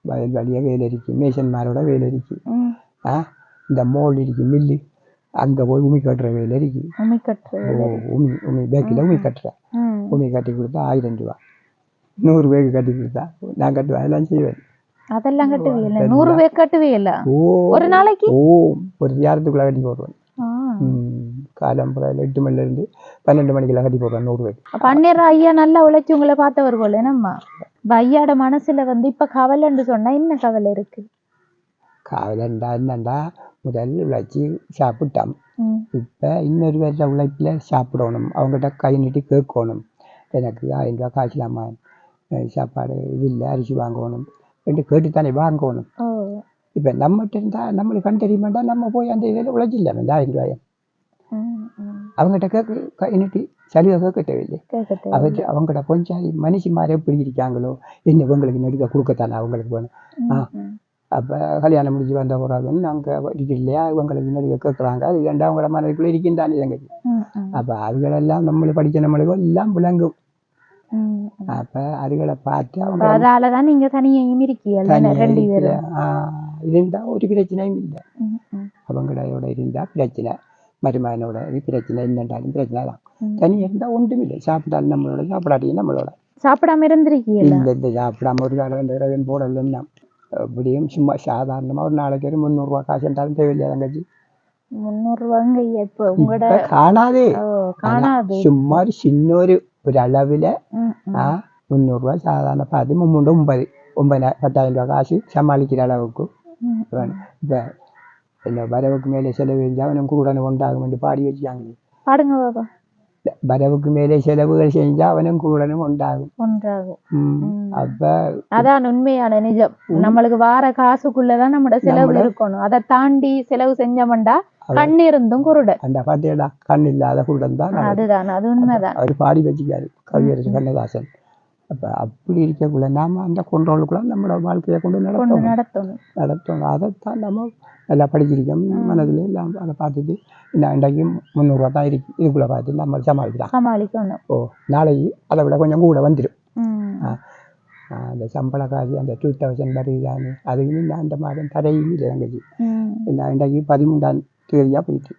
வயல் வழியா வேலை இருக்கு, மேசன்மாரோட வேலை இருக்கு, இந்த மோல் இருக்கு, மில்லு அங்க போய் உமி கட்டுற வேலை இருக்கு. உமி பேக்கில் உமி கட்டுறேன். உமி கட்டி கொடுத்தா 1000 ரூபா, 100 பேக்கு கட்டி கொடுத்தா நான் கட்டுவேன். அதெல்லாம் செய்வேன். அதெல்லாம் கட்டுவே இல்லை. 100 பேக்கு கட்டுவே இல்லை ஒரு நாளைக்கு. ஒரு யாரத்துக்குள்ள கட்டி போடுவேன். காலம் 8 மணில இருந்து 12 மணிக்கெல்லாம் கட்டி போடுவேன் 100 பேருக்கு. பன்னீர் ஐயா நல்லா உழைச்சி உங்களை பார்த்தவர் போல. என்னம்மா ஐயாட மனசுல வந்து இப்ப கவலைன்னு சொன்னா என்ன கவலை இருக்கு? கவலைண்டா என்னண்டா, முதல் உழைச்சி சாப்பிட்டான். இப்ப இன்னொரு பேர்ல உழைப்புல சாப்பிடணும், அவங்ககிட்ட கை நீட்டி கேட்கணும். எனக்கு 1000 ரூபா காய்ச்சலாமா, சாப்பாடு இது இல்லை, அரிசி வாங்கணும் என்று கேட்டுத்தானே வாங்கணும். இப்ப நம்மகிட்ட இருந்தா நம்மளுக்கு கண் தெரியுமாண்டா, நம்ம போய் அந்த இதில் உழைச்சிடலாம். இந்த 1000 ரூபாயை அவங்ககிட்ட கை நீட்டி சலுகை கேட்க தேவையில்லை. அவங்ககிட்ட கொஞ்சம் மனுஷிமாரே எப்படி இருக்காங்களோ என்ன இவங்களுக்கு நெடுக்க கொடுக்கத்தானே அவங்களுக்கு வேணும். அப்போ கல்யாணம் முடிஞ்சு வந்த பிறகு நாங்கள் இருக்கு இல்லையா, இவங்களுக்கு நெடுக்க கேட்குறாங்க. அது ஏண்டா அவங்களோட மனதுக்குள்ளே இருக்கின்றானே தங்கச்சி. அப்போ அதுகளெல்லாம் நம்மளை படித்த நம்மளுக்கு எல்லாம் விளங்கும். அப்போ அதுகளை பார்த்து அவங்க அதாலதான் நீங்க தனியும் இருக்கீங்க. இருந்தா ஒரு பிரச்சனையும் இல்லை. அவங்களோட இருந்தா பிரச்சனை, மருமகனோட பிரச்சனை, என்னண்டாலும் பிரச்சனை தான். தனியாக இருந்தா ஒன்றும் இல்லை. சாப்பிட்டாலும் நம்மளோட, சாப்பிடாட்டியும் நம்மளோட. சாப்பிடாம இருந்திருக்கீங்க? இந்த சாப்பிடாம ஒரு காலம் போடலன்னா அப்படியும் சும்மா சாதாரணமா ஒரு நாளைக்கு ஒரு 300 ரூபா காசு என்றாலும் தேவையில்லையா தங்கச்சி? 300 ரூபாங்க இப்ப உங்களோட காணாது. சும்மா சின்ன ஒரு அளவுல 300 ரூபா சாதாரண பார்த்து 10,000 ரூபா காசு சமாளிக்கிற அளவுக்கு வேணும். இப்ப என்ன வரவுக்கு மேலே செலவு செஞ்சா அவனுக்கு உடனே உண்டாகும் என்று பாடி வச்சுக்காங்க. பாடுங்க பாபா. வரவுக்கு மேலே செலவுகள் செஞ்சா அவனுக்கு உடனே உண்டாகும். அப்ப அதான் உண்மையான நிஜம். நம்மளுக்கு வார காசுக்குள்ளதான் நம்மளோட செலவு இருக்கணும். அதை தாண்டி செலவு செஞ்சோம்டா கண் இருந்தும் குருடன். அந்த பாத்தியடா கண் இல்லாத குருடன் தான். அதுதான், அது உண்மைதான். அவர் பாடி வச்சுக்காரு கவியரசு கண்ணதாசன். அப்ப அப்படி இருக்கக்குள்ள நாம அந்த கொண்டோளுக்குள்ள நம்மளோட வாழ்க்கையை கொண்டு நடத்தணும். அதைத்தான் நம்ம நல்லா படிச்சிருக்கோம் மனதில் எல்லாம். அதை பார்த்துட்டு இன்றைக்கு 300 ரூபா தான் இருக்கு, இதுக்குள்ள பார்த்து நம்ம சமாளிக்கணும். நாளைக்கு அதை விட கொஞ்சம் கூட வந்துடும். அந்த சம்பள காசு அந்த 2000 வருதானே, அதுக்கு நான் அந்த மாதம் தரையும் இல்லை தங்கச்சி. இன்றைக்கு 13ஆம் தேதியா போயிட்டு.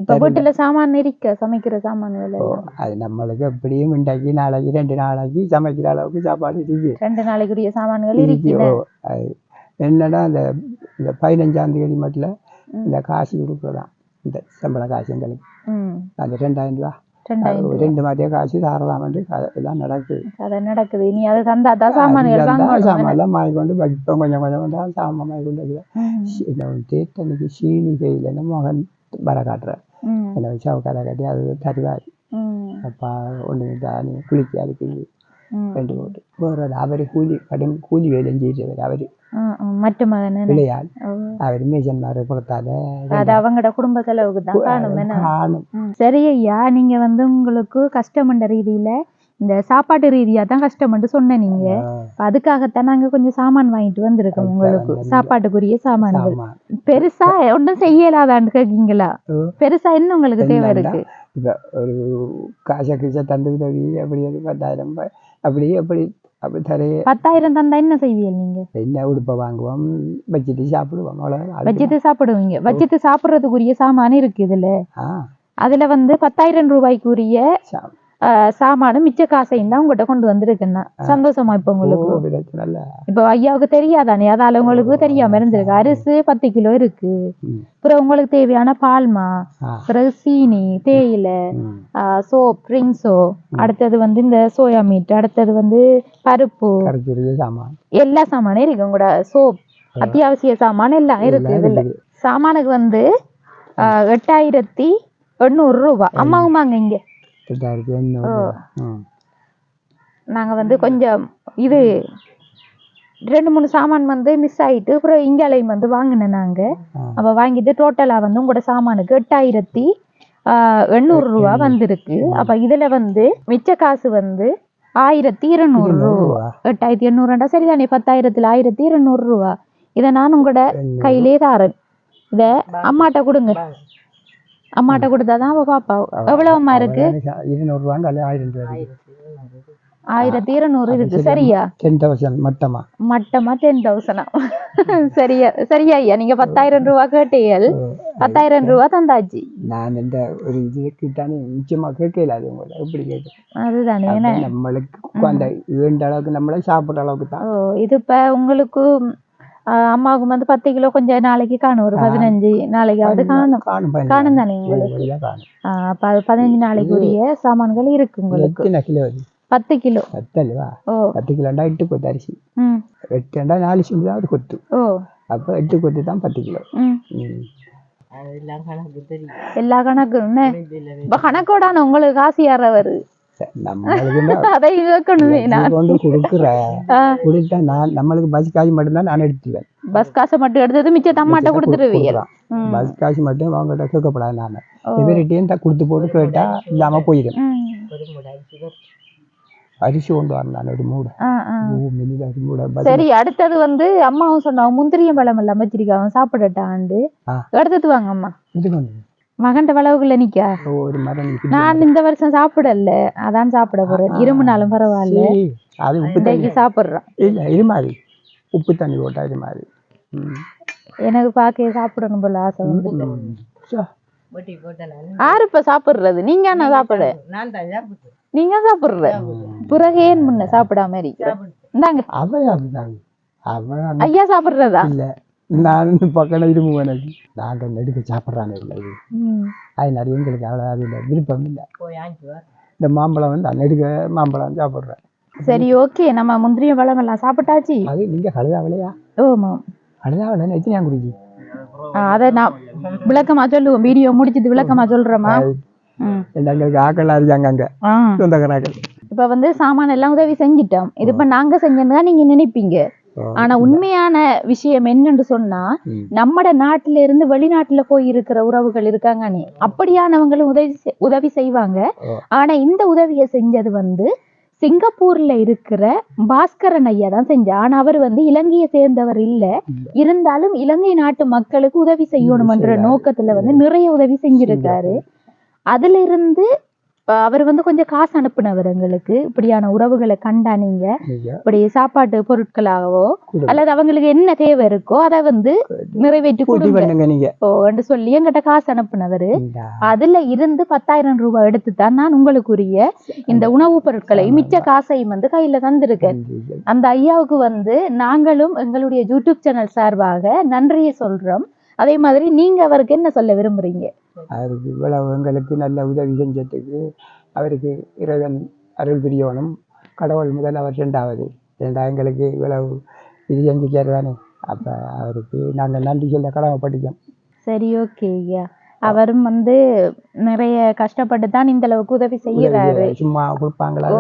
இப்ப வீட்டுல சாமான் இருக்க சமைக்கிற சாமான்கள் அது நம்மளுக்கு எப்படியும் இன்றைக்கு நாளைக்கு 2 நாளைக்கு சமைக்கிற அளவுக்கு சாப்பாடு இருக்கு. 2 நாளைக்குரிய சாமான்கள் இருக்கு. என்னன்னா இந்த 15ஆம் தேதி மட்டும் இந்த காசு கொடுக்குறதான், இந்த சம்பள காசு எங்களுக்கு அந்த 2000 ரூபா 2 மாதம் காசு தாரலாம் எல்லாம் நடக்குது. இனி அது தந்தாதான் சாமான்லாம் வாங்கி கொண்டு வைப்போம். கொஞ்சம் கொஞ்சம் சாமான் வாங்கி கொண்டு தேத்தனைக்கு சீனி கையில் மகன் வர காட்டுறார். என்ன வச்சு அவ கதை கட்டி அது தருவார். அப்பா ஒன்று தானே குளிக்க அழுக்குது 2 போட்டு வேற அவரு கடும் கூலி வேலை செஞ்சவர். அவரு மற்ற மகன் விளையாள் அவர் மேசன்மாரை பொறுத்தால அது அவங்களோட குடும்ப செலவுக்கு தான் காணும். சரி ஐயா, நீங்க வந்து உங்களுக்கு கஷ்டமண்ட ரீதியில இந்த சாப்பாட்டு ரீதியா தான் கஷ்டம்னு சொன்ன நீங்க. அதுக்காகத்தான் நாங்க கொஞ்சம் சாமான் வாங்கிட்டு வந்திருக்கோம். உங்களுக்கு சாப்பாட்டுக்குரிய சாமான்கள் பெருசா ஒன்றும் செய்யலாதான்னு கேக்கீங்களா? பெருசா என்ன உங்களுக்கு தேவை இருக்கு? இப்ப ஒரு காசை தந்து உதவி அப்படி 10,000 அப்படி அப்படி அப்படி தரையே 10,000 தந்தா என்ன செய்வீங்க நீங்க? என்ன உடுப்பை வாங்குவோம், வச்சுட்டு சாப்பிடுவோம். வச்சுட்டு சாப்பிடுவீங்க. வச்சுட்டு சாப்பிடுறதுக்குரிய சாமான் இருக்கு இதுல. அதுல வந்து 10,000 ரூபாய்க்குரிய சா- சாமானும் மிச்ச காசையும் தான் உங்ககிட்ட கொண்டு வந்திருக்குன்னா சந்தோஷமா இப்ப உங்களுக்கு பிரச்சனை இல்ல. இப்ப ஐயாவுக்கு தெரியாதானே அதால உங்களுக்கு தெரியாம இருந்திருக்கு. அரிசி 10 கிலோ இருக்கு. ம். அப்புறம் உங்களுக்கு தேவையான பால்மா, ஆ. பிறகு சீனி, தேயிலை, ம். சோப், ரிங்ஸோ, அடுத்தது வந்து இந்த சோயா மீட், அடுத்தது வந்து பருப்பு, கரைச்சுரிய சாமான் எல்லா சாமானும் இருக்கு. உங்களோட சோப், அத்தியாவசிய சாமான் எல்லாம் இருக்கு இதுல. சாமானுக்கு வந்து 8,800 ரூபாய். அம்மாவுமாங்க இங்க 8,800. நாங்க வந்து கொஞ்சம் இது 2-3 சாமான் வந்து மிஸ் ஆயிட்டு அப்புறம் இங்காலையும் வந்து வாங்கினேன் நாங்க. அப்ப வாங்கிட்டு டோட்டலா வந்து உங்களோட சாமானுக்கு 8,800 ரூபா வந்திருக்கு. அப்ப இதுல வந்து மிச்ச காசு வந்து 1,200 ரூபா. 8,800 சரிதானே, 10,000த்துல 1,200 ரூபா. இதை நான் உங்களோட கையிலே தாரேன். இத அம்மாட்ட கொடுங்க. அம்மாட்ட கொடுத்தாதான் அவ பாப்பா. எவ்வளவு அம்மா இருக்கு? 200 ரூபாங்க, அல்ல 1000 ரூபாய். 1,200 இருக்கு. சரியா? 10,000 மட்டமா? மட்டமா 10,000. சரியா சரியா ஐயா, நீங்க 10,000 ரூபா கேட்டீர்கள், 10,000 ரூபா தந்தாச்சு. நான் இந்த ஒரு இதுக்கு தானே நிச்சயமா கேட்கல. அது உங்களை எப்படி கேட்க? அதுதானே நம்மளுக்கு அந்த வேண்ட அளவுக்கு நம்மளே சாப்பிட்ற அளவுக்கு தான். இது இப்ப உங்களுக்கு அம்மாவுக்கு வந்து 10 கிலோ கொஞ்சம் நாளைக்கு காணும், ஒரு 15 நாளைக்காவது காணும் தானே உங்களுக்கு. அப்ப அது 15 நாளைக்கு உரிய சாமான்கள் இருக்கு உங்களுக்கு. 10 கிலோ. 10 கிலோண்டா 8 கொத்து அரிசி. 8 4 சிந்து தான் ஒரு கொத்து. அப்ப 8 கொத்து தான் 10 கிலோ. எல்லா கணக்கும் இப்ப கணக்கோட உங்களுக்கு காசு யாரவர் அதை கேட்கணுமே. நம்மளுக்கு பஸ் காசு மட்டும்தான் நான் எடுத்துவேன். பஸ் காசை மட்டும் எடுத்தது மிச்ச தம்மாட்ட கொடுத்துருவீங்க. பஸ் காசு மட்டும் அவங்ககிட்ட கேட்கப்படாது. நாம இவர்கிட்டையும் கொடுத்து போட்டு கேட்டா இல்லாம போயிடும். அரிசி கொண்டு வரலாம் ஒரு மூட. சரி, அடுத்தது வந்து அம்மாவும் சொன்னாங்க முந்திரியம் பழம் எல்லாம் வச்சிருக்காங்க, சாப்பிடட்டாண்டு எடுத்துட்டு வாங்க அம்மா. மகண்ட வளவுக்குள்ள நிக்கா. நான் இந்த வருஷம் சாப்பிடல, அதான் சாப்பிட போறேன். இருமுனாலும் பரவாயில்ல, இன்றைக்கு சாப்பிடுறேன். இல்ல இருமாதி உப்பு தண்ணி போட்டா இருமாதி. எனக்கு பாக்க சாப்பிடணும் போல ஆசை வந்து. யாரு இப்ப சாப்பிடுறது? நீங்க என்ன சாப்பிட? நீங்க சாப்பிடுற பிறகு ஏன் முன்ன சாப்பிடாம இருக்கிறேன். ஐயா சாப்பிடுறதா? இல்ல நான் பக்கம் இரும்பு எனக்கு நாங்க நெடுக்க சாப்பிட்றாங்க. இல்லை அதனால எங்களுக்கு அவ்வளோ அது இல்லை, விருப்பம் இல்லை. இந்த மாம்பழம் வந்து நெடுக்க மாம்பழம் சாப்பிட்றேன். சரி, ஓகே. நம்ம முந்திரிய பழம் எல்லாம் சாப்பிட்டாச்சு. அது நீங்க கழுதாவலையா? ஓமா, கழுதாவலை எத்தனை குடிச்சு? அதை நான் விளக்கமா சொல்லுவோம், வீடியோ முடிச்சிட்டு விளக்கமா சொல்றேமா. எங்களுக்கு ஆக்கள் இருக்காங்க அங்க சொந்தக்காராக்கள். இப்ப வந்து சாமான எல்லாம் உதவி செஞ்சிட்டோம். இது இப்ப நாங்க செஞ்சதுதான் நீங்க நினைப்பீங்க. ஆனா உண்மையான விஷயம் என்னன்னு சொன்னா, நம்மட நாட்டுல இருந்து வெளிநாட்டுல போய் இருக்கிற உறவுகள் இருக்காங்கன்னு, அப்படியானவங்களும் உதவி செய்வாங்க. ஆனா இந்த உதவியை செஞ்சது வந்து சிங்கப்பூர்ல இருக்கிற பாஸ்கரன் ஐயா தான் செஞ்சா. ஆனா அவர் வந்து இலங்கையை சேர்ந்தவர் இல்ல. இருந்தாலும் இலங்கை நாட்டு மக்களுக்கு உதவி செய்யணும்ன்ற நோக்கத்துல வந்து நிறைய உதவி செஞ்சிருக்காரு. அதுல இருந்து அவர் வந்து கொஞ்சம் காசு அனுப்புனவர் எங்களுக்கு. இப்படியான உறவுகளை கண்டா நீங்க இப்படி சாப்பாட்டு பொருட்களாகவோ அல்லது அவங்களுக்கு என்ன தேவை இருக்கோ அதை வந்து நிறைவேற்றி கொடுங்க சொல்லி எங்கிட்ட காசு அனுப்புனவரு. அதுல இருந்து 10,000 ரூபாய் எடுத்துதான் நான் உங்களுக்குரிய இந்த உணவுப் பொருட்களை மிச்ச காசையும் வந்து கையில தந்திருக்கேன். அந்த ஐயாவுக்கு வந்து நாங்களும் எங்களுடைய யூடியூப் சேனல் சார்பாக நன்றியை சொல்றோம். அதே மாதிரி நீங்க அவருக்கு என்ன சொல்ல விரும்புறீங்க? அவருக்கு இவ்வளவு எங்களுக்கு நல்ல உதவி செஞ்சதுக்கு அவருக்கு இறைவன் அருள் புரியணும். கடவுள் முதல், அவர் ரெண்டாவது எங்களுக்கு இவ்வளவு இது செஞ்சுக்காரு தானே. அப்போ அவருக்கு நாங்கள் நன்றி சொல்ல கடமைப்பட்டுக்கோம். சரி, ஓகே ஐயா. அவரும் வந்து நிறைய கஷ்டப்பட்டு தான் இந்த அளவுக்கு உதவி செய்யறாரு. சும்மா கொடுப்பாங்களா?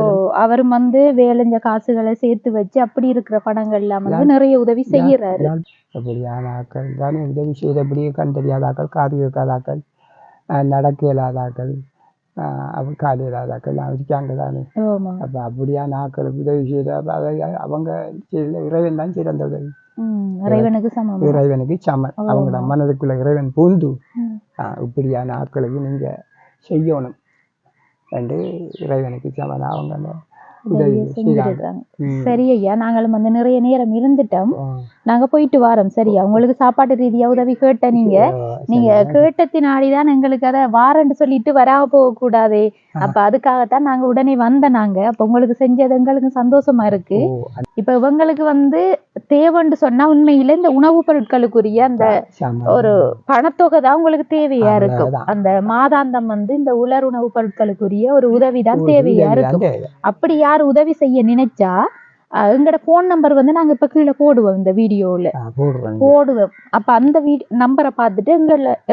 அவரும் வந்து வேலைஞ்ச காசுகளை சேர்த்து வச்சு அப்படி இருக்கிற பணங்கள் எல்லாம் வந்து நிறைய உதவி செய்யறாரு. அப்படியான ஆக்கள் தானே உதவி செய்யறபடியே கண் தெரியாதாக்கள், காது கேட்காதாக்கள், நடக்க இயலாதாக்கள், காது இயலாதாக்கள் இருக்காங்க தானே. அப்போ அப்படியான ஆக்களுக்கு உதவி செய்யற அவங்க இறைவன் தான் செய்யற அந்த உதவி. இறைவனுக்கு சமம். அவங்களோட மனதுக்குள்ள இறைவன் பூந்து இப்படியான ஆட்களுக்கு நீங்க செய்யணும் என்று இறைவனுக்கு சமம். அவங்க உதவியை செஞ்சிருக்காங்க. சரி ஐயா, நாங்களும் வந்து நிறைய நேரம் இருந்துட்டோம், நாங்க போயிட்டு வரோம். சரியா, உங்களுக்கு சாப்பாட்டு ரீதியா உதவி கேட்ட நீங்க கேட்டத்தினாடிதான் எங்களுக்கு அதை வாரன்னு சொல்லிட்டு வராம போக கூடாது. அப்ப அதுக்காகத்தான் நாங்க உடனே வந்தோம். அப்ப உங்களுக்கு செஞ்சது எங்களுக்கு சந்தோஷமா இருக்கு. இப்ப இவங்களுக்கு வந்து தேவைன்னு சொன்னா உண்மையில இந்த உணவுப் பொருட்களுக்குரிய அந்த ஒரு பணத்தொகை தான் உங்களுக்கு தேவையா இருக்கும். அந்த மாதாந்தம் வந்து இந்த உலர் உணவுப் பொருட்களுக்குரிய ஒரு உதவிதான் தேவையா இருக்கும். அப்படி யார் உதவி செய்ய நினைச்சா எங்களோட போன் நம்பர் வந்து நாங்க இப்ப கீழே போடுவோம், இந்த வீடியோல போடுவோம். அப்ப அந்த நம்பரை பார்த்துட்டு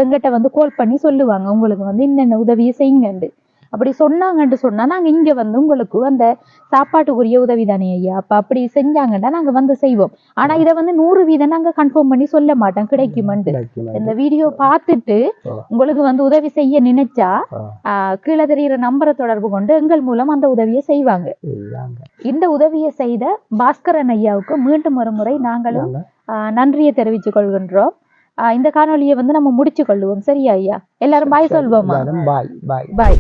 எங்கிட்ட வந்து கால் பண்ணி சொல்லுவாங்க உங்களுக்கு வந்து இன்னென்ன உதவியை செய்யுங்கண்டு. அப்படி சொன்னாங்கன்னு சொன்னா நாங்க இங்க வந்து உங்களுக்கு அந்த சாப்பாட்டுக்குரிய உதவி தானே ஐயா. அப்ப அப்படி செஞ்சாங்கன்னா நாங்க வந்து செய்வோம். ஆனா இதை வந்து 100% நாங்க கன்ஃபார்ம் பண்ணி சொல்ல மாட்டோம் கிடைக்குமெண்டு. இந்த வீடியோ பார்த்துட்டு உங்களுக்கு வந்து உதவி செய்ய நினைச்சா கீழே தெரிகிற நம்பரை தொடர்பு கொண்டு எங்கள் மூலம் அந்த உதவியை செய்வாங்க. இந்த உதவியை செய்த பாஸ்கரன் ஐயாவுக்கு மீண்டும் ஒரு முறை நாங்களும் நன்றியை தெரிவித்துக் கொள்கின்றோம். இந்த காணொலியை வந்து நம்ம முடிச்சு கொள்ளுவோம். சரியா ஐயா? எல்லாரும் பாய் சொல்வோமா? பாய்.